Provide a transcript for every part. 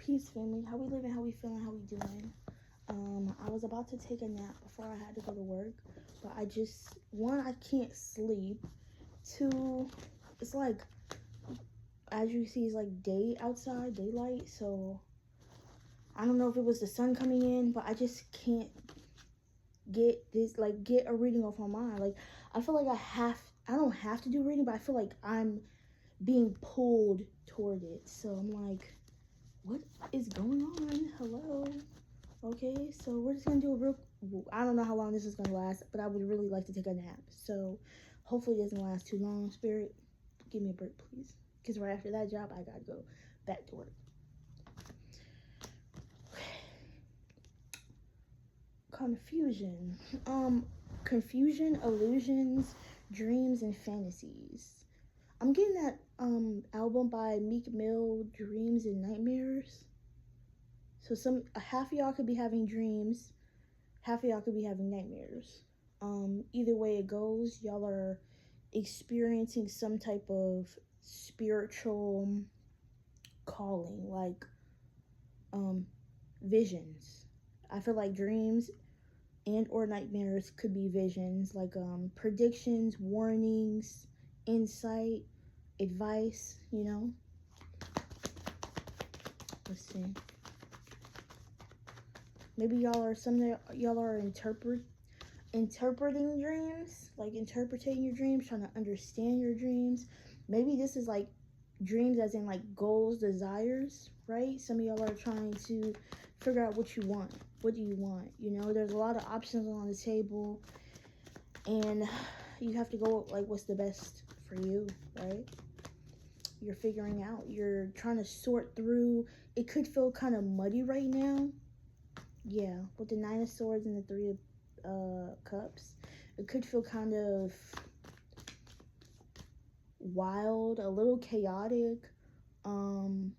Peace, family. How we living? How we feeling? How we doing? I was about to take a nap before I had to go to work, but I can't sleep. Two, it's like, as you see, it's like day outside, daylight. So I don't know if it was the sun coming in, but I just can't get a reading off my mind. Like, I feel like I don't have to do reading, but I feel like I'm being pulled toward it. So I'm like, what is going on? Hello. Okay, so we're just gonna do a real. I don't know how long this is gonna last, but I would really like to take a nap. So hopefully it doesn't last too long. Spirit, give me a break, please. Because right after that job, I gotta go back to work. Confusion. Confusion, illusions, dreams, and fantasies. I'm getting that album by Meek Mill, Dreams and Nightmares. So half of y'all could be having dreams, half of y'all could be having nightmares. Either way it goes, y'all are experiencing some type of spiritual calling, like visions. I feel like dreams and or nightmares could be visions, like predictions, warnings, insight, advice, Let's see. Maybe y'all are interpreting dreams, like interpreting your dreams, trying to understand your dreams. Maybe this is like dreams as in like goals, desires, right? Some of y'all are trying to figure out what you want. What do you want? There's a lot of options on the table, and you have to go like, what's the best for you, right? You're figuring out. You're trying to sort through. It could feel kind of muddy right now. Yeah, with the Nine of Swords and the Three of Cups. It could feel kind of wild, a little chaotic. Cause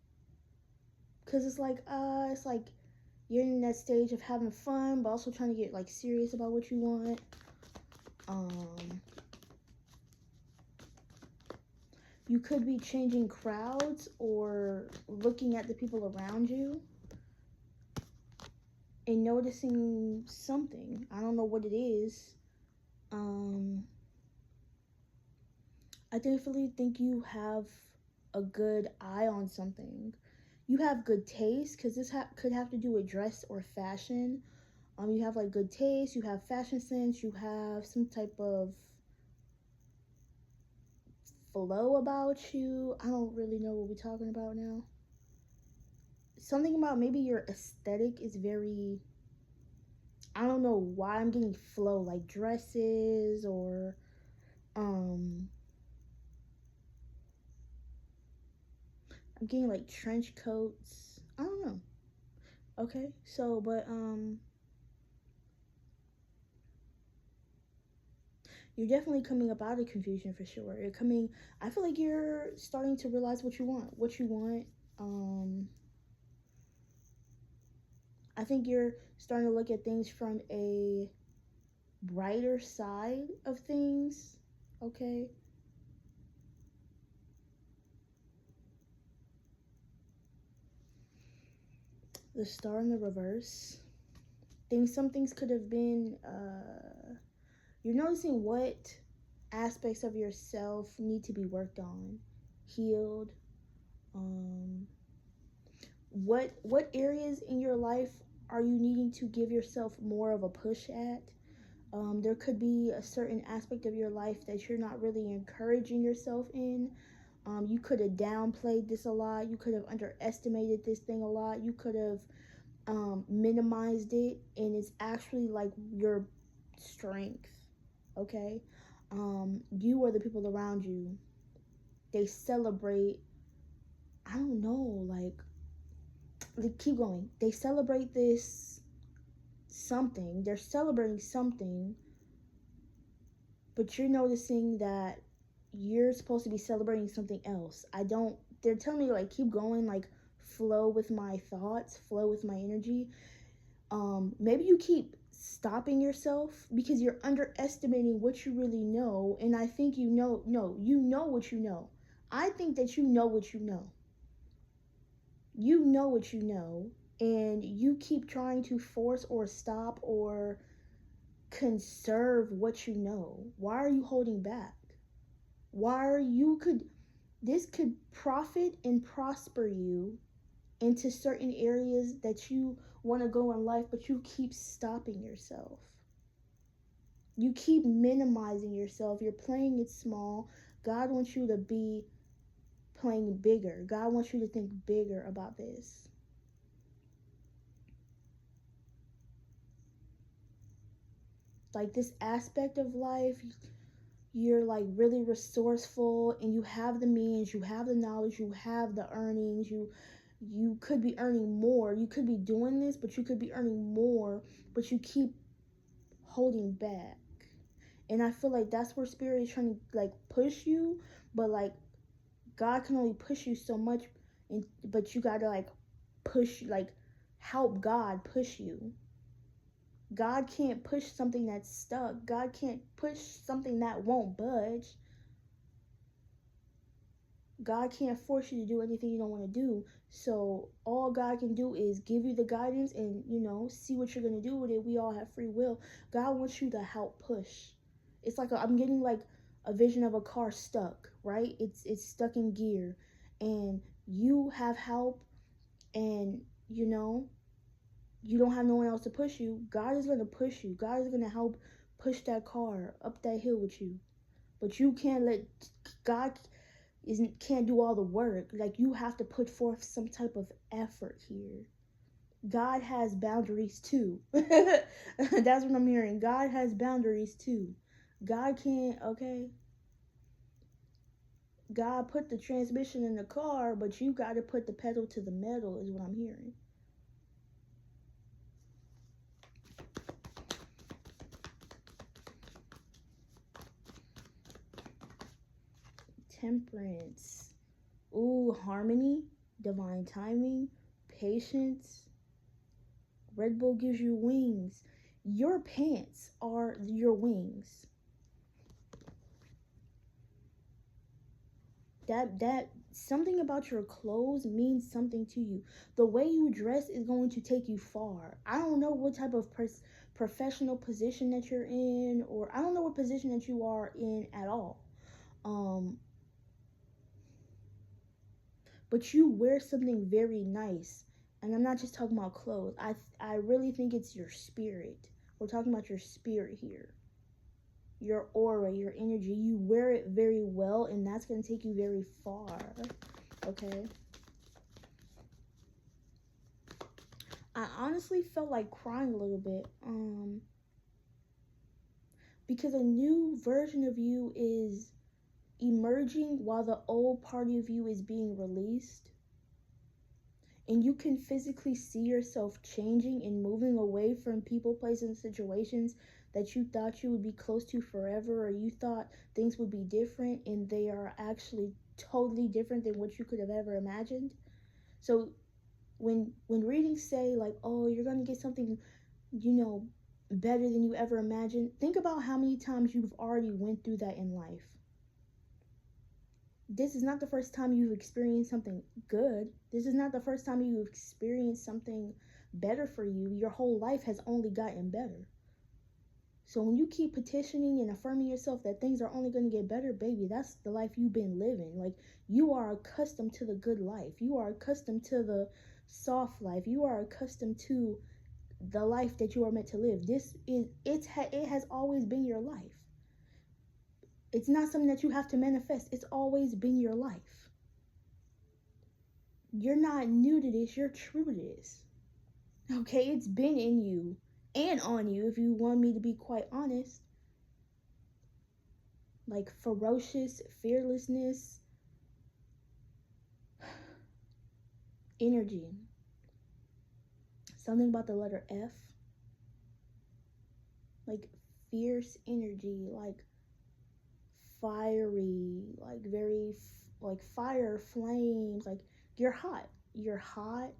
it's like you're in that stage of having fun, but also trying to get like serious about what you want. You could be changing crowds or looking at the people around you and noticing something. I don't know what it is. I definitely think you have a good eye on something. You have good taste, because this could have to do with dress or fashion. You have like good taste, you have fashion sense, you have some type of flow about you. I don't really know what we're talking about now. Something about maybe your aesthetic is very, I don't know why I'm getting flow, like dresses or I'm getting like trench coats. I don't know. Okay, so but you're definitely coming up out of confusion for sure. I feel like you're starting to realize what you want. I think you're starting to look at things from a brighter side of things. Okay. The Star in the reverse. Some things could have been, you're noticing what aspects of yourself need to be worked on, healed. What areas in your life are you needing to give yourself more of a push at? There could be a certain aspect of your life that you're not really encouraging yourself in. You could have downplayed this a lot. You could have underestimated this thing a lot. You could have minimized it, and it's actually like your strength. Okay. You or the people around you, they celebrate, I don't know, like keep going. They celebrate this something. They're celebrating something, but you're noticing that you're supposed to be celebrating something else. They're telling me like keep going, like flow with my thoughts, flow with my energy. Maybe you keep stopping yourself because you're underestimating what you really know, and I think you know what you know. I think that you know what you know. You know what you know, and you keep trying to force or stop or conserve what you know. Why are you holding back? Why are you could this could profit and prosper you into certain areas that you want to go in life, but you keep stopping yourself. You keep minimizing yourself. You're playing it small. God wants you to be playing bigger. God wants you to think bigger about this. Like this aspect of life, you're like really resourceful and you have the means, you have the knowledge, you have the earnings, you could be earning more. You could be doing this, but you could be earning more, but you keep holding back. And I feel like that's where spirit is trying to like push you, but like God can only push you so much, and but you gotta like push, like help God push you. God can't push something that's stuck. God can't push something that won't budge. God can't force you to do anything you don't want to do. So all God can do is give you the guidance and, see what you're going to do with it. We all have free will. God wants you to help push. It's like I'm getting like a vision of a car stuck, right? It's stuck in gear and you have help and, you don't have no one else to push you. God is going to push you. God is going to help push that car up that hill with you. But you can't let God can't do all the work. Like you have to put forth some type of effort here. God has boundaries too. That's what I'm hearing. God has boundaries too. God can't, okay? God put the transmission in the car, but you got to put the pedal to the metal, is what I'm hearing. Temperance. Ooh, harmony, divine timing, patience. Red Bull gives you wings. Your pants are your wings. That something about your clothes means something to you. The way you dress is going to take you far. I don't know what type of professional position that you're in, or I don't know what position that you are in at all. But you wear something very nice, and I'm not just talking about clothes. I really think it's your spirit. We're talking about your spirit here. Your aura, your energy. You wear it very well, and that's going to take you very far. Okay? I honestly felt like crying a little bit. Because a new version of you is emerging while the old party of you is being released. And you can physically see yourself changing and moving away from people, places, and situations that you thought you would be close to forever, or you thought things would be different, and they are actually totally different than what you could have ever imagined. So when readings say like, oh, you're gonna get something, better than you ever imagined, think about how many times you've already went through that in life. This is not the first time you've experienced something good. This is not the first time you've experienced something better for you. Your whole life has only gotten better. So when you keep petitioning and affirming yourself that things are only going to get better, baby, that's the life you've been living. Like, you are accustomed to the good life. You are accustomed to the soft life. You are accustomed to the life that you are meant to live. It has always been your life. It's not something that you have to manifest. It's always been your life. You're not new to this. You're true to this. Okay, it's been in you and on you, if you want me to be quite honest. Like ferocious fearlessness, energy. Something about the letter F. Like fierce energy, like fiery, like very like fire, flames, like you're hot. You're hot.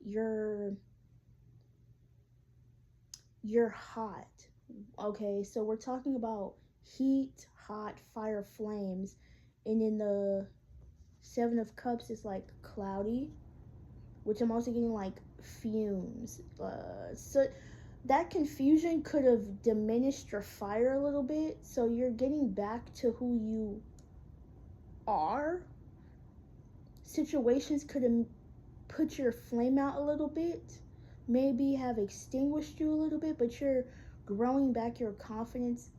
You're hot. Okay, so we're talking about heat, hot, fire, flames. And in the Seven of Cups, it's like cloudy. which I'm also getting like fumes. So that confusion could have diminished your fire a little bit. So you're getting back to who you are. Situations could have put your flame out a little bit, maybe have extinguished you a little bit, but you're growing back your confidence.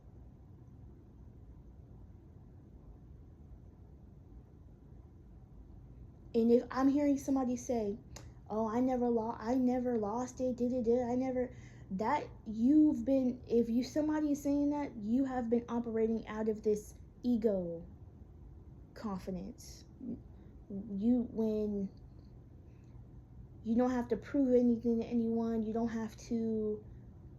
And if I'm hearing somebody say, "Oh, I never lost it, I never," that you've been, if you somebody is saying that, you have been operating out of this ego confidence. When you don't have to prove anything to anyone, you don't have to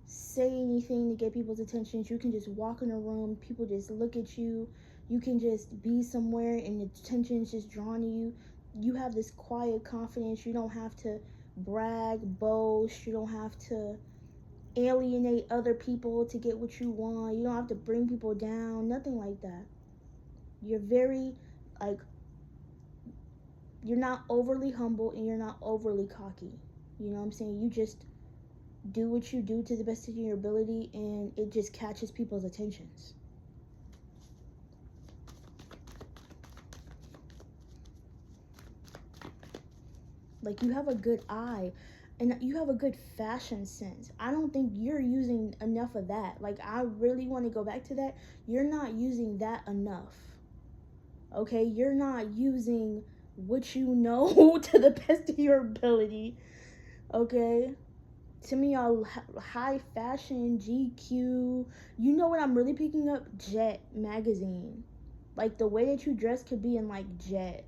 say anything to get people's attention. You can just walk in a room, people just look at you. You can just be somewhere and the attention is just drawn to you. You have this quiet confidence. You don't have to brag, boast. You don't have to alienate other people to get what you want. You don't have to bring people down, nothing like that. You're very, like, you're not overly humble and you're not overly cocky. You know what I'm saying? You just do what you do to the best of your ability, and it just catches people's attentions. Like, you have a good eye and you have a good fashion sense. I don't think you're using enough of that. Like, I really want to go back to that. You're not using that enough. Okay? You're not using what you know to the best of your ability. Okay? To me, all high fashion, GQ. You know what I'm really picking up? Jet magazine. Like, the way that you dress could be in, like, Jet.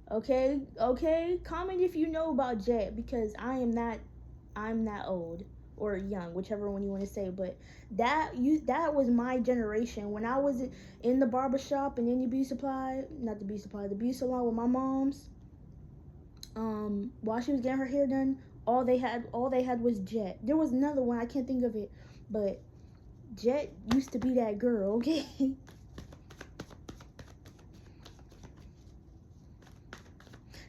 Okay? Comment if you know about Jet, because I'm that old or young, whichever one you want to say. But that was my generation when I was in the barbershop and in the beauty salon with my mom's. While she was getting her hair done, all they had was Jet. There was another one, I can't think of it, but Jet used to be that girl. Okay.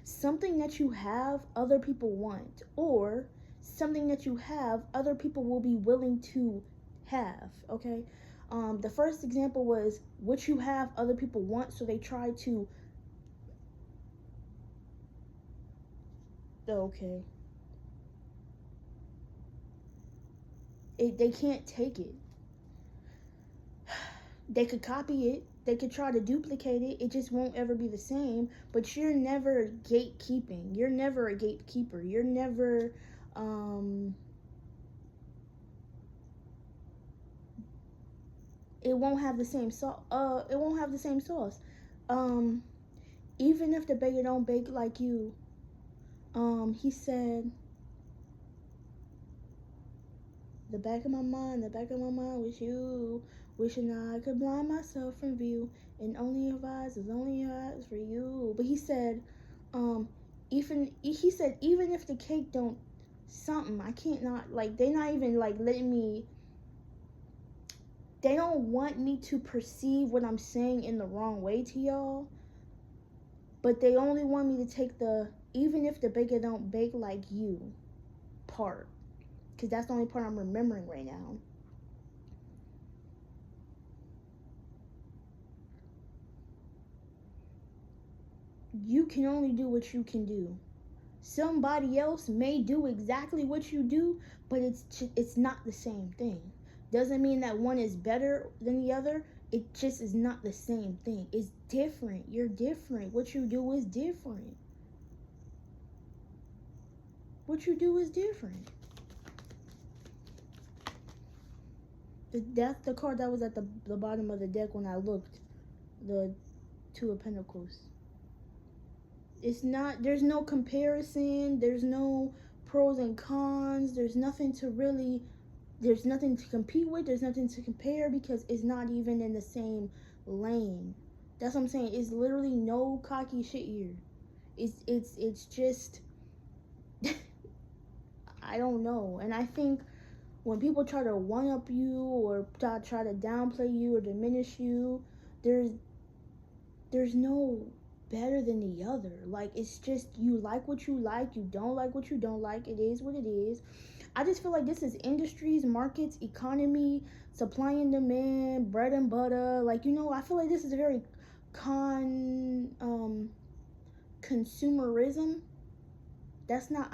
Something that you have, other people want, or something that you have, other people will be willing to have. Okay. The first example was what you have, other people want, so they try to. Okay. They can't take it. They could copy it. They could try to duplicate it. It just won't ever be the same. But you're never gatekeeping. You're never a gatekeeper. You're never, it won't have the same sauce. It won't have the same sauce. Even if the baker don't bake like you, he said, the back of my mind was you, wishing I could blind myself from view, and only your eyes for you. But he said, even if the cake don't something, I can't not, like, they not even like letting me. They don't want me to perceive what I'm saying in the wrong way to y'all, but they only want me to take the even if the baker don't bake like you part, because that's the only part I'm remembering right now. You can only do what you can do. Somebody else may do exactly what you do, but it's not the same thing. Doesn't mean that one is better than the other. It just is not the same thing. It's different. You're different. What you do is different. What you do is different. That's the card that was at the bottom of the deck when I looked. The Two of Pentacles. It's not, there's no comparison. There's no pros and cons. There's nothing to compete with. There's nothing to compare, because it's not even in the same lane. That's what I'm saying. It's literally no cocky shit here. It's just I don't know. And I think when people try to one up you or try to downplay you or diminish you, there's no better than the other. Like, it's just, you like what you like, you don't like what you don't like. It is what it is. I just feel like this is industries, markets, economy, supply and demand, bread and butter. Like, I feel like this is a very consumerism. That's not,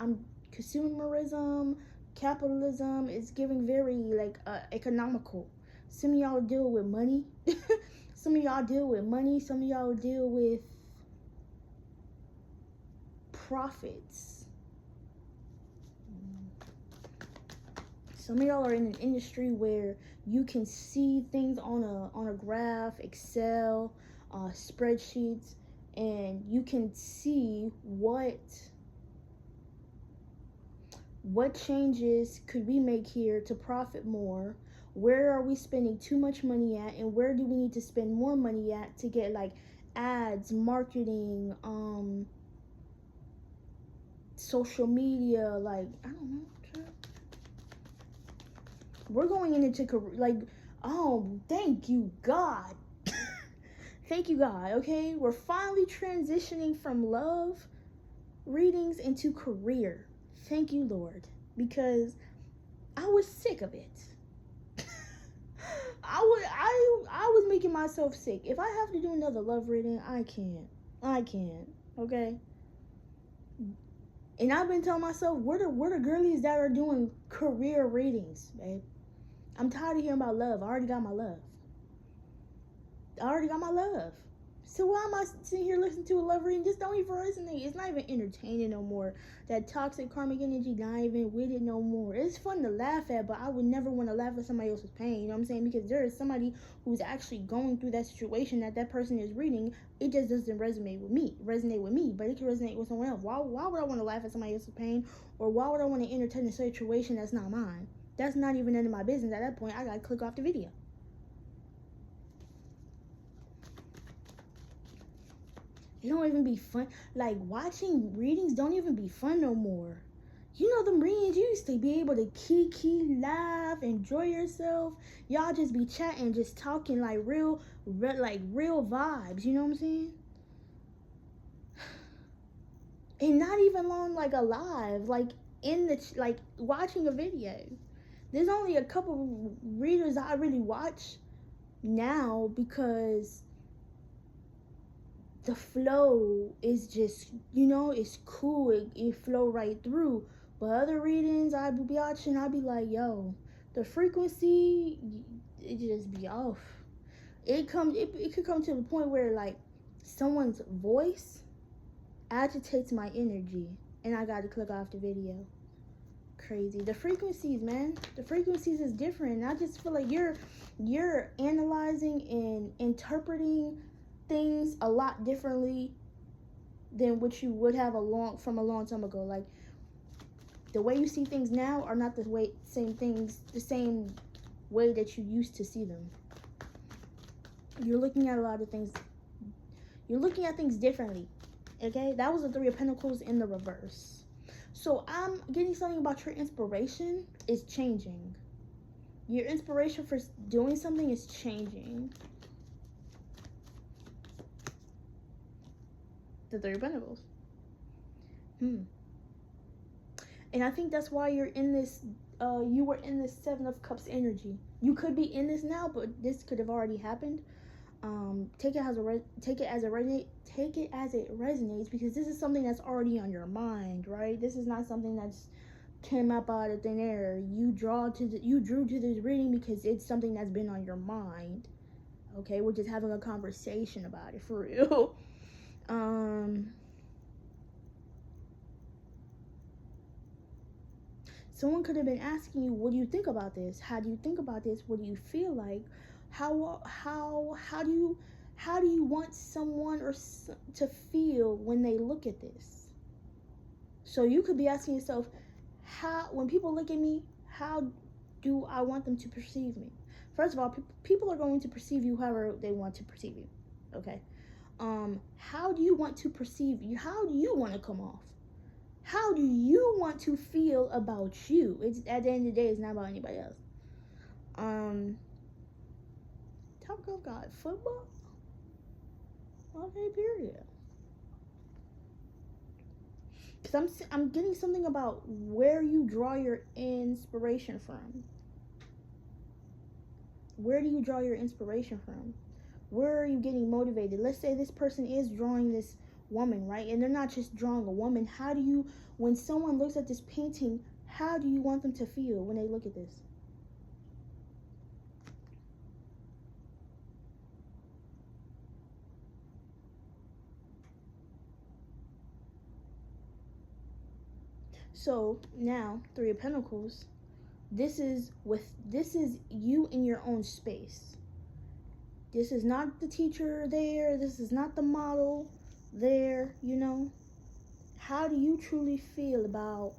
consumerism, capitalism is giving very, like, economical. Some of y'all deal with money. Some of y'all deal with money. Some of y'all deal with profits. Some of y'all are in an industry where you can see things on a graph, Excel, spreadsheets, and you can see what changes could we make here to profit more. Where are we spending too much money at, and where do we need to spend more money at to get, like, ads, marketing, social media, like, I don't know. We're going into, like, oh, thank you, God. Thank you, God, okay? We're finally transitioning from love readings into career. Thank you, Lord, because I was sick of it. I was making myself sick. If I have to do another love reading, I can't, okay? And I've been telling myself, we're the girlies that are doing career readings, babe. I'm tired of hearing about love. I already got my love. So why am I sitting here listening to a love reading? Just don't even resonate. It's not even entertaining no more. That toxic karmic energy, not even with it no more. It's fun to laugh at, but I would never want to laugh at somebody else's pain. You know what I'm saying? Because there is somebody who's actually going through that situation that person is reading. It just doesn't resonate with me. But it can resonate with someone else. Why would I want to laugh at somebody else's pain? Or why would I want to entertain a situation that's not mine? That's not even none of my business. At that point, I gotta click off the video. It don't even be fun. Like, watching readings don't even be fun no more. Them readings, you used to be able to kiki, laugh, enjoy yourself. Y'all just be chatting, just talking like real vibes. You know what I'm saying? And not even long, like, alive, like like watching a video. There's only a couple readers I really watch now because the flow is just, it's cool. It flow right through. But other readings I be watching, I be like, yo, the frequency, it just be off. It could come to the point where, like, someone's voice agitates my energy, and I gotta click off the video. Crazy. The frequencies, man. The frequencies is different. I just feel like you're analyzing and interpreting things a lot differently than what you would have a long time ago. Like, the way you see things now are not the same way that you used to see them. You're looking at a lot of things. You're looking at things differently. Okay? That was the Three of Pentacles in the reverse. So I'm getting something about your inspiration is changing. Your inspiration for doing something is changing. The Three of Pentacles. And I think that's why you're in this, you were in this Seven of Cups energy. You could be in this now, but this could have already happened. Take it as it resonates, because this is something that's already on your mind, right? This is not something that's came up out of thin air. You drew to this reading because it's something that's been on your mind. Okay, we're just having a conversation about it, for real. Someone could have been asking you, what do you think about this? How do you think about this? What do you feel like? How do you want someone to feel when they look at this? So you could be asking yourself, when people look at me, how do I want them to perceive me? First of all, people are going to perceive you however they want to perceive you. Okay. How do you want to perceive you? How do you want to come off? How do you want to feel about you? It's, at the end of the day, it's not about anybody else. Talk of God, football. Okay, period. Because I'm getting something about where you draw your inspiration from. Where do you draw your inspiration from? Where are you getting motivated? Let's say this person is drawing this woman, right? And they're not just drawing a woman. How do you, when someone looks at this painting, how do you want them to feel when they look at this? So now, Three of Pentacles, this is you in your own space. This is not the teacher there. This is not the model there, you know. How do you truly feel about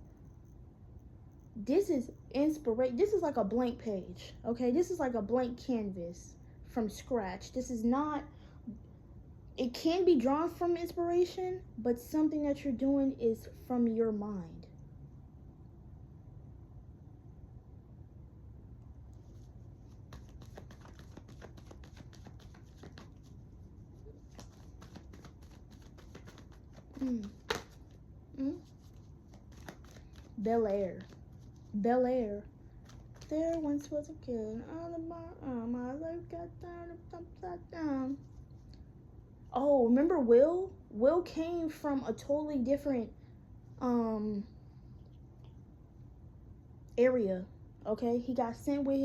this? Is inspiration. This is like a blank page, okay? This is like a blank canvas from scratch. This is not, it can be drawn from inspiration, but something that you're doing is from your mind. Bel Air. Bel Air. There once was a kid. All of my life got down upside down. Oh, remember Will? Will came from a totally different area. Okay, he got sent with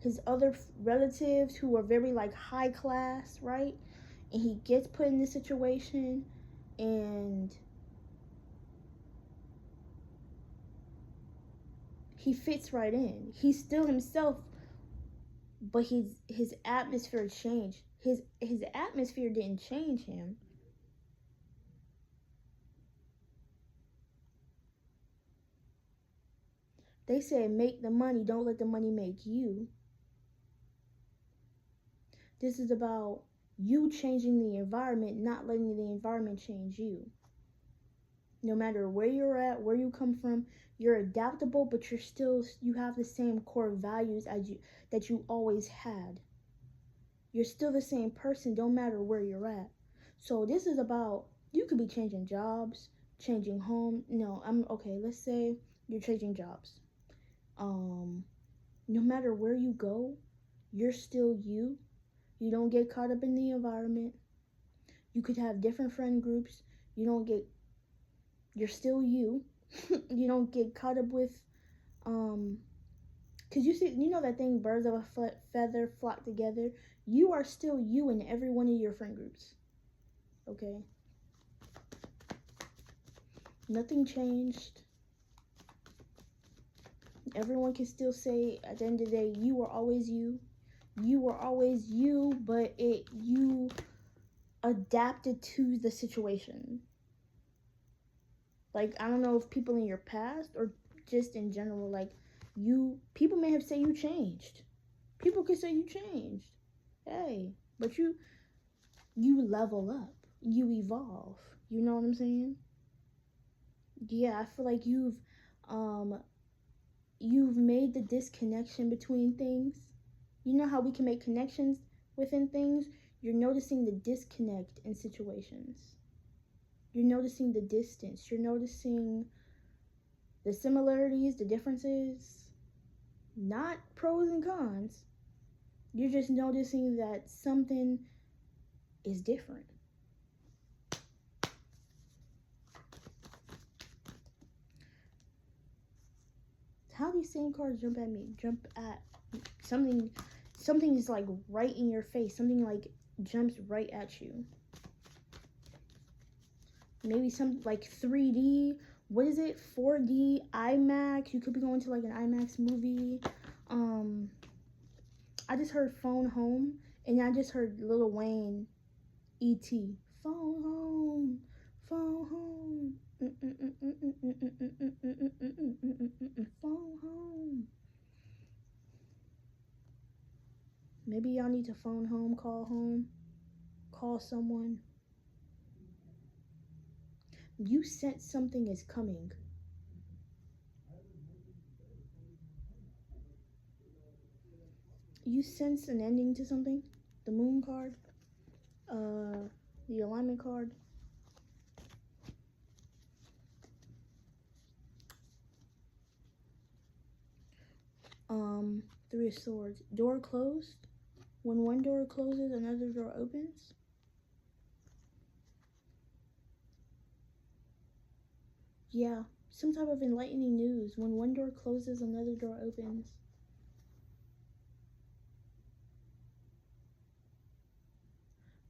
his other relatives who are very like high class, right? And he gets put in this situation, and he fits right in. He's still himself, but his atmosphere changed. His atmosphere didn't change him. They said make the money, don't let the money make you. This is about you changing the environment, not letting the environment change you. No matter where you're at, where you come from, you're adaptable, but you have the same core values that you always had. You're still the same person, don't matter where you're at. So this is about, you could be changing jobs, changing home. No, let's say you're changing jobs. No matter where you go, you're still you. You don't get caught up in the environment. You could have different friend groups. You're still you. You don't get caught up with, because you know that thing, birds of a feather flock together. You are still you in every one of your friend groups. Okay? Nothing changed. Everyone can still say at the end of the day, you were always you. You were always you, but you adapted to the situation. Like, I don't know if people in your past or just in general, like, people may have said you changed. People could say you changed. Hey, but you level up. You evolve. You know what I'm saying? Yeah, I feel like you've made the disconnection between things. You know how we can make connections within things? You're noticing the disconnect in situations. You're noticing the distance. You're noticing the similarities, the differences. Not pros and cons. You're just noticing that something is different. How these same cards jump at me? Jump at something. Something is like right in your face. Something like jumps right at you. Maybe some like 3D. What is it? 4D, IMAX. You could be going to like an IMAX movie. I just heard Phone Home, and I just heard Lil Wayne, E.T. Phone home, phone home, phone home. Maybe y'all need to phone home, call someone. You sense something is coming. You sense an ending to something. The Moon card, the Alignment card. Three of Swords. Door closed. When one door closes, another door opens. Yeah, some type of enlightening news. When one door closes, another door opens.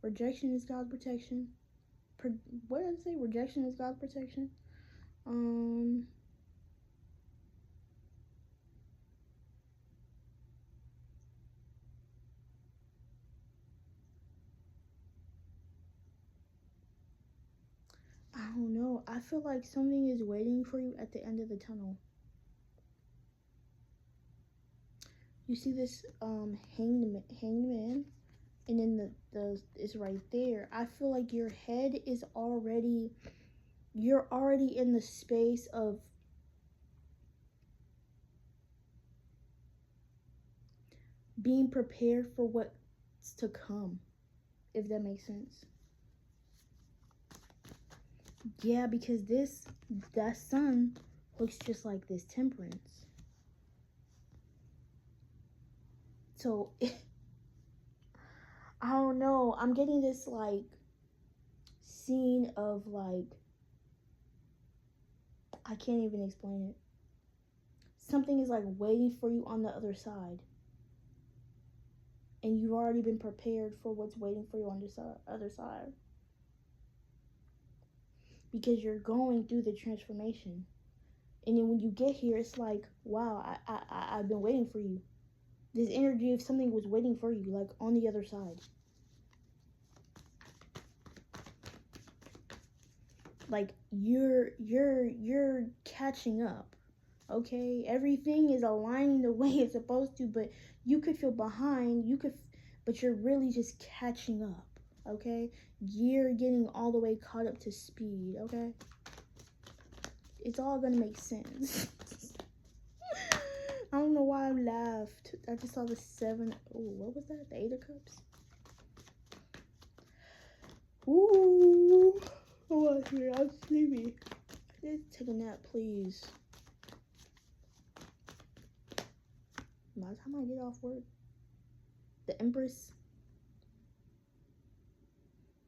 Rejection is God's protection. What did I say? Rejection is God's protection. I don't know. I feel like something is waiting for you at the end of the tunnel. You see this hanged man, and then the it's right there. I feel like your head is already, you're already in the space of being prepared for what's to come, if that makes sense. Yeah, because that sun looks just like this Temperance. So I don't know. I'm getting this like scene of like, I can't even explain it. Something is like waiting for you on the other side. And you've already been prepared for what's waiting for you on the other side. Because you're going through the transformation. And then when you get here, it's like, wow, I've been waiting for you. This energy of something was waiting for you, like on the other side. Like you're catching up. Okay, everything is aligning the way it's supposed to, but you could feel behind. But you're really just catching up. Okay, you're getting all the way caught up to speed. Okay, it's all gonna make sense. I don't know why I laughed. I just saw the 7. Oh, what was that? The 8 of Cups. Ooh, I'm sleepy. I need to take a nap, please. By the time I get off work, the Empress.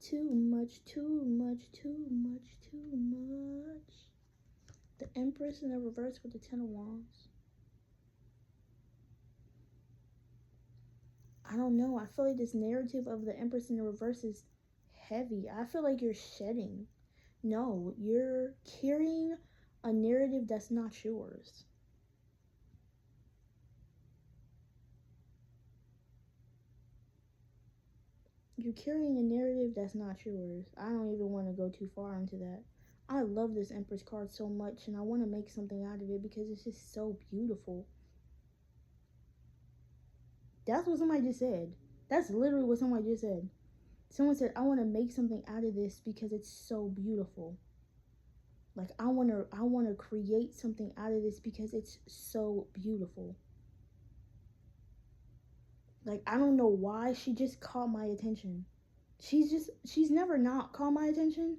Too much. The Empress in the reverse with the 10 of Wands. I don't know. I feel like this narrative of the Empress in the reverse is heavy. I feel like you're shedding. No, you're carrying a narrative that's not yours. You're carrying a narrative that's not yours. I don't even want to go too far into that. I love this Empress card so much, and I want to make something out of it because it's just so beautiful. That's what somebody just said. That's literally what somebody just said. Someone said, I want to make something out of this because it's so beautiful. Like, I want to create something out of this because it's so beautiful. Like, I don't know why she just caught my attention. She's never not caught my attention.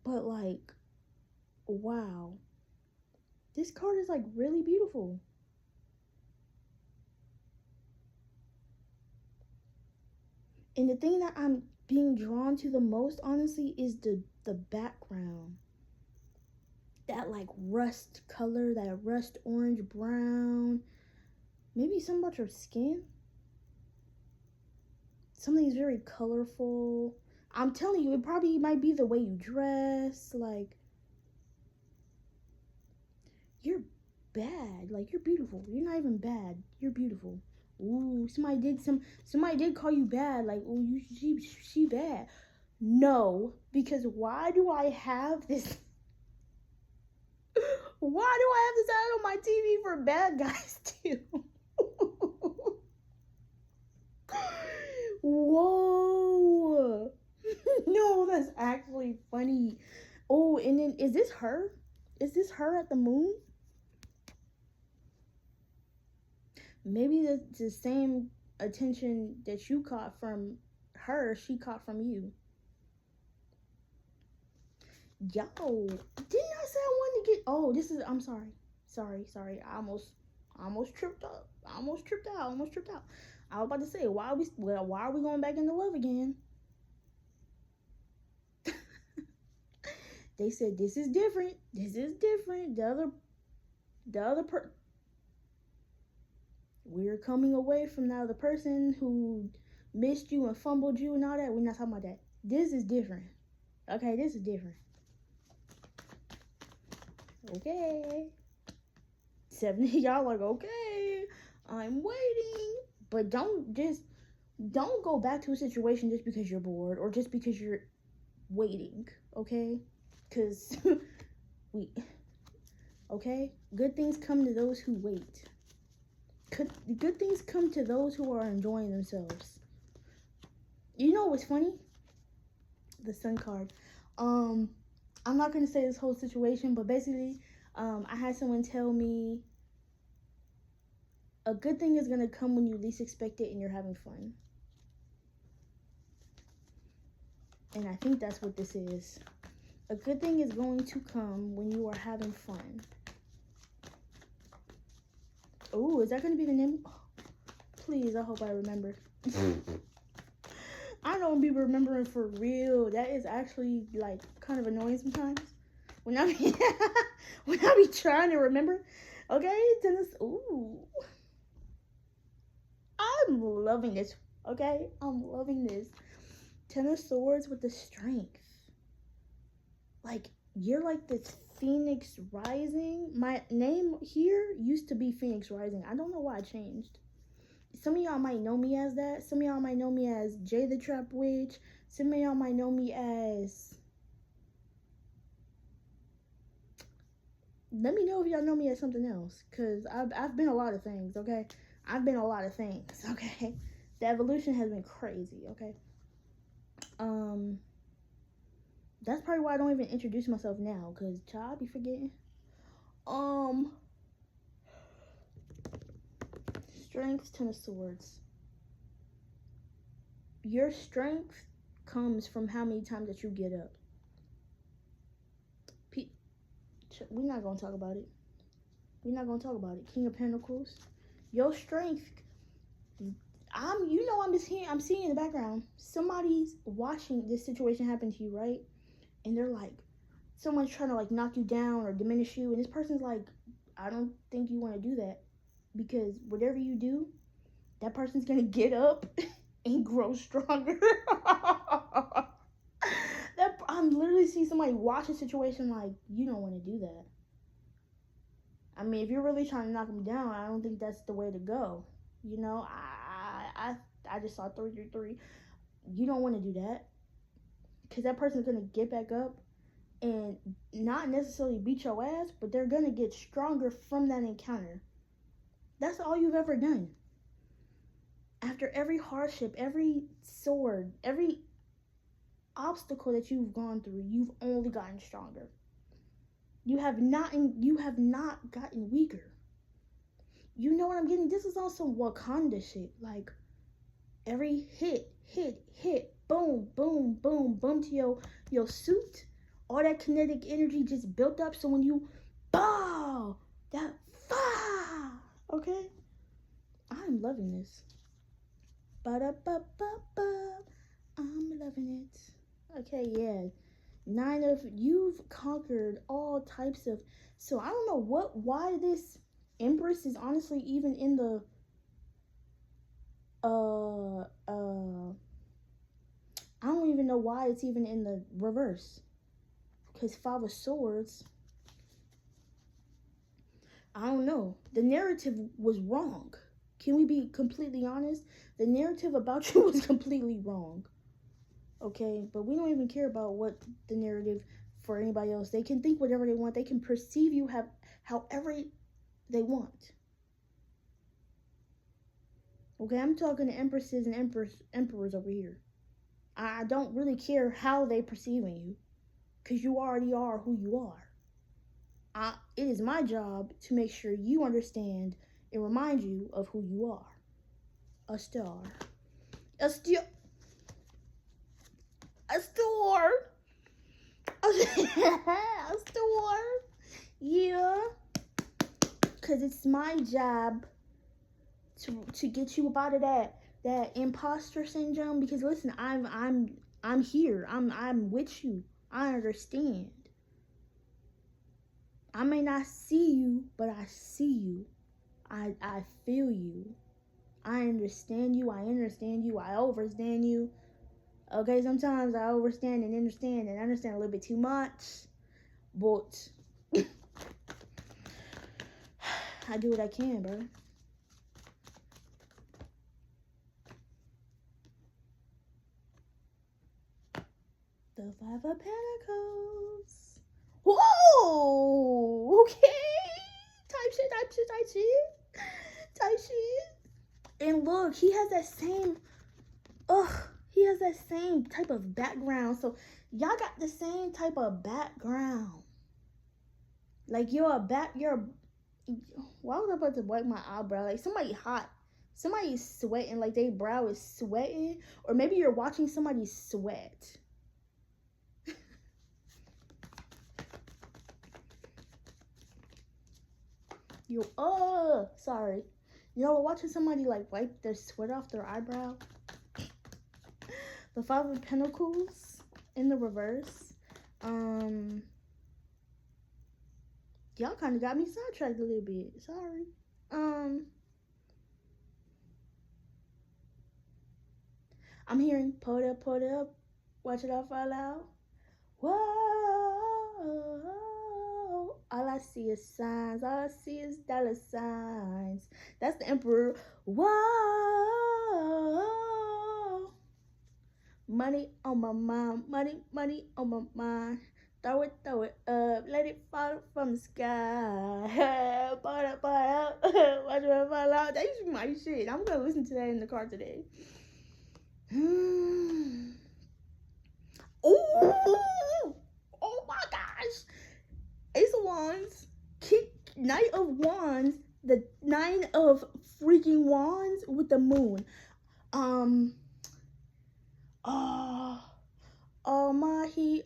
But, like, wow. This card is, like, really beautiful. And the thing that I'm being drawn to the most, honestly, is the background. That, like, rust color, that rust orange brown. Maybe something about your skin. Something's very colorful. I'm telling you, it probably might be the way you dress. Like, you're bad. Like, you're beautiful. You're not even bad. You're beautiful. Ooh, somebody did call you bad. Like, ooh, she bad. No, because why do I have this? Why do I have this ad on my TV for bad guys too? Whoa. No, that's actually funny. Oh, and then is this her? Is this her at the moon? Maybe the same attention that you caught from her, she caught from you. Yo, didn't I say I wanted to get... Oh, this is... I'm sorry. Sorry. I I almost tripped up. I almost tripped out. I was about to say, why are we going back into love again? They said this is different. We're coming away from now the person who missed you and fumbled you and all that. We're not talking about that. This is different. Okay, this is different. Okay. 70 y'all like, okay, I'm waiting. But don't go back to a situation just because you're bored or just because you're waiting, okay? Because okay? Good things come to those who wait. Good things come to those who are enjoying themselves. You know what's funny? The Sun card. I'm not going to say this whole situation, but basically, I had someone tell me a good thing is going to come when you least expect it and you're having fun. And I think that's what this is. A good thing is going to come when you are having fun. Oh, is that going to be the name? Oh, please, I hope I remember. I don't be remembering for real. That is actually, like, kind of annoying sometimes. When I be trying to remember. Okay, tennis. Ooh. I'm loving this. Okay, I'm loving this. Ten of Swords with the strength. Like, you're like this Phoenix Rising. My name here used to be Phoenix Rising. I don't know why I changed. Some of y'all might know me as that. Some of y'all might know me as Jay the Trap Witch. Some of y'all might know me as... Let me know if y'all know me as something else. Because I've been a lot of things, okay? I've been a lot of things, okay? The evolution has been crazy, okay? That's probably why I don't even introduce myself now. Because, child, I be forgetting. Strength, Ten of Swords. Your strength comes from how many times that you get up. We're not going to talk about it. King of Pentacles. Your strength. I'm seeing in the background. Somebody's watching this situation happen to you, right? And they're like, someone's trying to like knock you down or diminish you. And this person's like, I don't think you want to do that. Because whatever you do, that person's going to get up and grow stronger. I'm literally seeing somebody watch a situation like, you don't want to do that. I mean, if you're really trying to knock them down, I don't think that's the way to go. You know, I just saw 333. You don't want to do that. Because that person's going to get back up and not necessarily beat your ass, but they're going to get stronger from that encounter. That's all you've ever done. After every hardship, every sword, every obstacle that you've gone through, you've only gotten stronger. You have not gotten weaker. You know what I'm getting? This is on some Wakanda shit. Like, every hit, boom, boom, boom, boom to your suit. All that kinetic energy just built up. So when you, bow, that, okay? I'm loving this. Ba-da-ba-ba-ba. I'm loving it. Okay, yeah. You've conquered all types of, so I don't know why this Empress is honestly even in the, I don't even know why it's even in the reverse. Because Five of Swords, I don't know. The narrative was wrong. Can we be completely honest? The narrative about you was completely wrong. Okay, but we don't even care about what the narrative for anybody else. They can think whatever they want. They can perceive you however they want. Okay, I'm talking to empresses and emperors over here. I don't really care how they perceiving you, because you already are who you are. It is my job to make sure you understand and remind you of who you are. A star. A star. Yeah. because it's my job to get you up out of that imposter syndrome. Because listen, I'm here. I'm with you. I understand. I may not see you, but I see you. I feel you. I understand you. I understand you. I overstand you. Okay, sometimes I overstand and understand a little bit too much, but I do what I can, bro. The Five of Pentacles. Whoa! Okay! Type shit. And look, he has that same, he has that same type of background. So y'all got the same type of background. Like why was I about to wipe my eyebrow? Like somebody hot. Somebody's sweating, like their brow is sweating. Or maybe you're watching somebody sweat. Sorry. You know, watching somebody like wipe their sweat off their eyebrow. The Five of Pentacles in the reverse. Y'all kind of got me sidetracked a little bit. Sorry. I'm hearing put up, watch it all fall out. Whoa. All I see is signs. All I see is dollar signs. That's the Emperor. Whoa. Money on my mind. Money on my mind. Throw it up. Let it fall from the sky. Put up. Watch it fall out. That used to be my shit. I'm going to listen to that in the car today. Oh my gosh. Ace of Wands, Knight of Wands, the Nine of freaking Wands with the moon.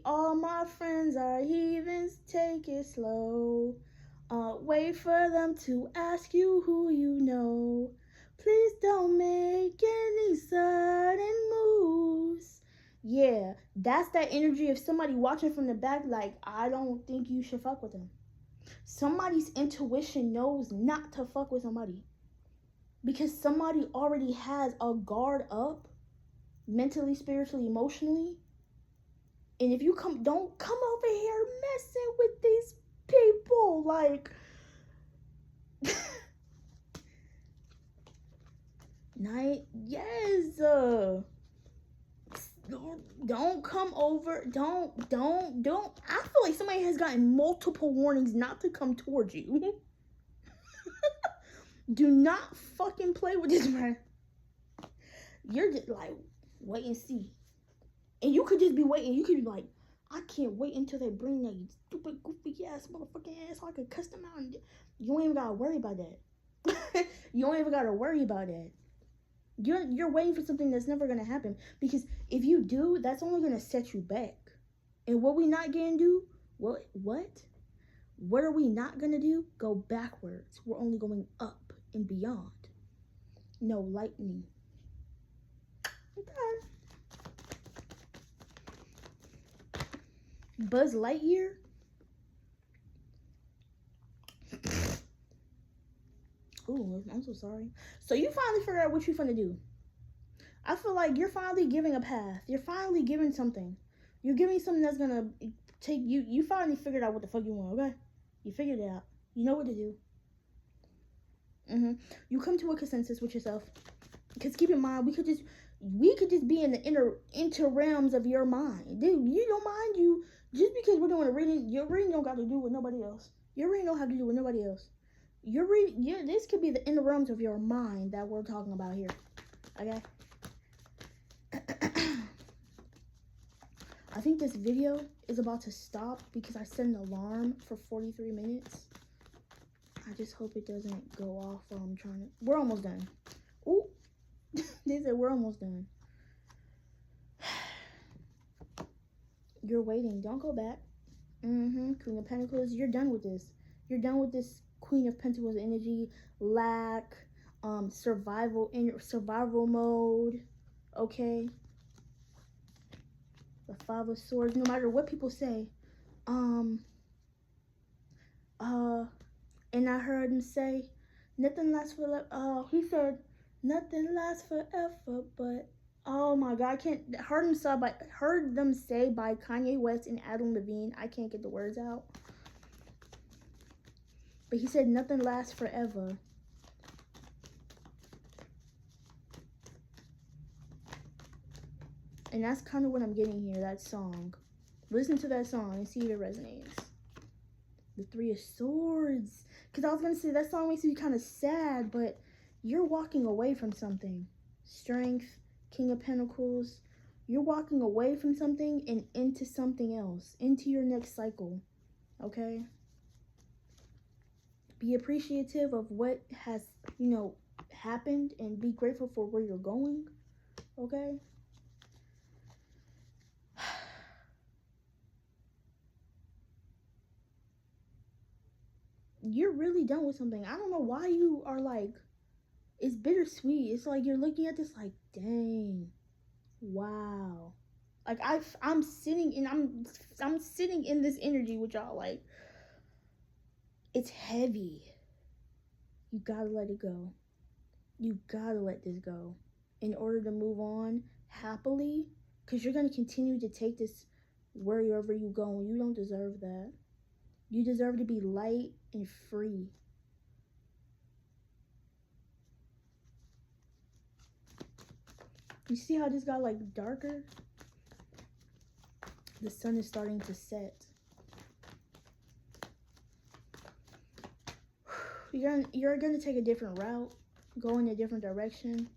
All my friends are heathens, take it slow. Wait for them to ask you who you know. Please don't make any sudden moves. Yeah, that's that energy of somebody watching from the back like, I don't think you should fuck with them. Somebody's intuition knows not to fuck with somebody. Because somebody already has a guard up, mentally, spiritually, emotionally. And if you don't come over here messing with these people, like... Yes. Don't come over. Don't. I feel like somebody has gotten multiple warnings not to come towards you. Do not fucking play with this man. You're just like, wait and see. And you could just be waiting. You could be like, I can't wait until they bring that stupid, goofy ass motherfucking ass so I can cuss them out. And you don't even gotta worry about that. You don't even gotta worry about that. You're waiting for something that's never gonna happen, because if you do, that's only gonna set you back. And what we not gonna do? What are we not gonna do? Go backwards. We're only going up and beyond. No lightning. Okay. Buzz Lightyear. Oh, I'm so sorry. So you finally figured out what you're finna do. I feel like you're finally giving a path. You're finally giving something. You're giving something that's gonna take you. You finally figured out what the fuck you want, okay? You figured it out. You know what to do. You come to a consensus with yourself. Because keep in mind, we could just be in the inter realms of your mind. Dude, you don't mind you. Just because we're doing a reading, your reading don't got to do with nobody else. Your reading don't have to do with nobody else. This could be the inner realms of your mind that we're talking about here. Okay? I think this video is about to stop because I set an alarm for 43 minutes. I just hope it doesn't go off while I'm trying to... We're almost done. Ooh. They said we're almost done. You're waiting. Don't go back. Queen of Pentacles. You're done with this. You're done with this Queen of Pentacles energy, lack, survival mode, okay? The Five of Swords, no matter what people say. And I heard him say, nothing lasts forever. He said, nothing lasts forever, but oh my God, I can't. Heard them say by Kanye West and Adam Levine. I can't get the words out. But he said nothing lasts forever. And that's kind of what I'm getting here, that song. Listen to that song and see if it resonates. The Three of Swords. Because I was going to say, that song makes you kind of sad, but you're walking away from something. Strength, King of Pentacles. You're walking away from something and into something else. Into your next cycle. Okay? Be appreciative of what has, happened, and be grateful for where you're going. Okay? You're really done with something. I don't know why you are like, it's bittersweet. It's like you're looking at this like, dang, wow. Like I'm sitting in this energy with y'all. Like, it's heavy. You gotta let it go. You gotta let this go in order to move on happily, because you're gonna continue to take this wherever you go, and you don't deserve that. You deserve to be light and free. You see how this got like darker? The sun is starting to set. You're gonna take a different route, go in a different direction.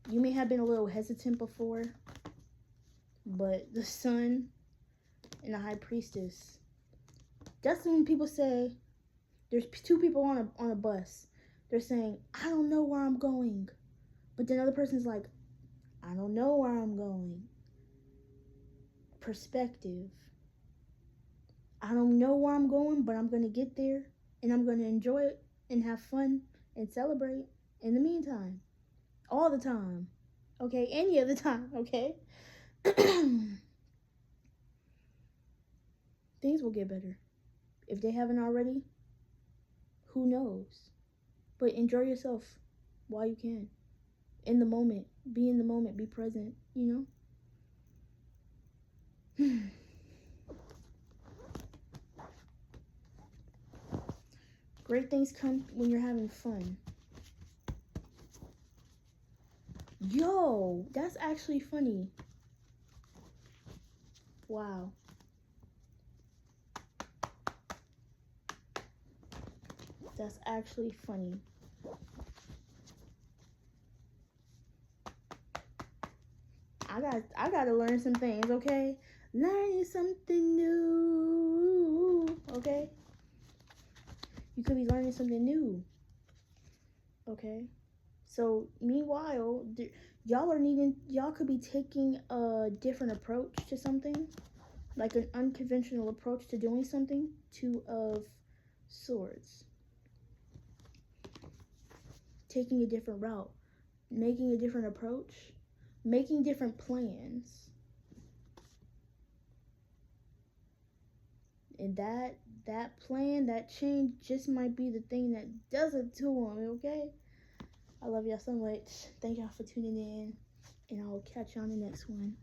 You may have been a little hesitant before, but the sun and the High Priestess. That's when people say, there's two people on a bus. They're saying, I don't know where I'm going. But then other person's like, I don't know where I'm going. Perspective. I don't know where I'm going, but I'm going to get there. And I'm going to enjoy it and have fun and celebrate in the meantime. All the time. Okay? Any other time. Okay? Things will get better. If they haven't already, who knows? But enjoy yourself while you can. In the moment. Be in the moment. Be present. Great things come when you're having fun. Yo, that's actually funny. Wow. That's actually funny. I gotta learn some things, okay? Learning something new, okay? You could be learning something new, okay? So meanwhile, y'all could be taking a different approach to something, like an unconventional approach to doing something. Two of Swords. Taking a different route, making a different approach, making different plans. And that plan, that change just might be the thing that does it to them, okay? I love y'all so much. Thank y'all for tuning in, and I will catch you on the next one.